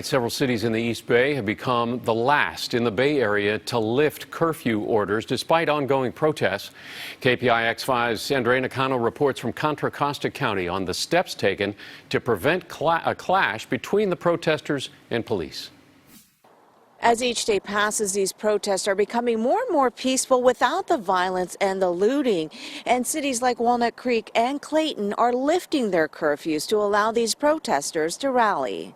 Several cities in the East Bay have become the last in the Bay Area to lift curfew orders despite ongoing protests. KPIX 5's Andrea Nakano reports from Contra Costa County on the steps taken to prevent a clash between the protesters and police. As each day passes, these protests are becoming more and more peaceful without the violence and the looting. And cities like Walnut Creek and Clayton are lifting their curfews to allow these protesters to rally.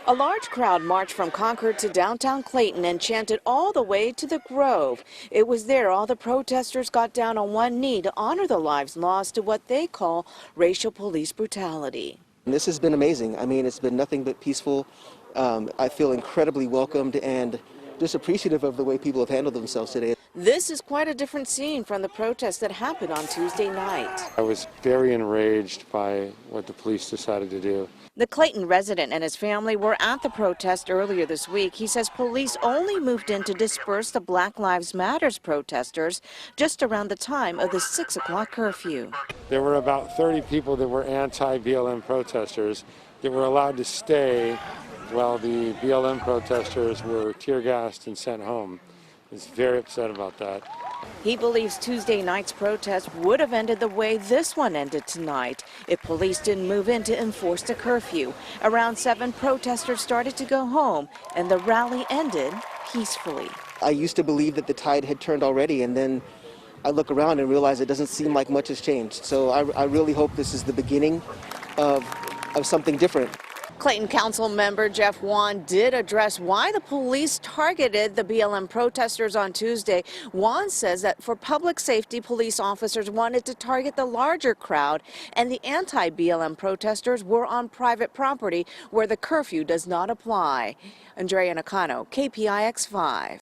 A large crowd marched from Concord to downtown Clayton and chanted all the way to the Grove. It was there all the protesters got down on one knee to honor the lives lost to what they call racial police brutality. This has been amazing. I mean, it's been nothing but peaceful. I feel incredibly welcomed and just appreciative of the way people have handled themselves today. This is quite a different scene from the protests that happened on Tuesday night. I was very enraged by what the police decided to do. The Clayton resident and his family were at the protest earlier this week. He says police only moved in to disperse the Black Lives Matter protesters just around the time of the 6 o'clock curfew. There were about 30 people that were anti-BLM protesters that were allowed to stay while the BLM protesters were tear gassed and sent home. He's very upset about that. He believes Tuesday night's protest would have ended the way this one ended tonight if police didn't move in to enforce the curfew. Around 7, protesters started to go home, and the rally ended peacefully. I used to believe that the tide had turned already, and then I look around and realize it doesn't seem like much has changed. So I really hope this is the beginning of something different. Clayton Council member Jeff Wan did address why the police targeted the BLM protesters on Tuesday. Wan says that for public safety, police officers wanted to target the larger crowd, and the anti-BLM protesters were on private property where the curfew does not apply. Andrea Nakano, KPIX 5.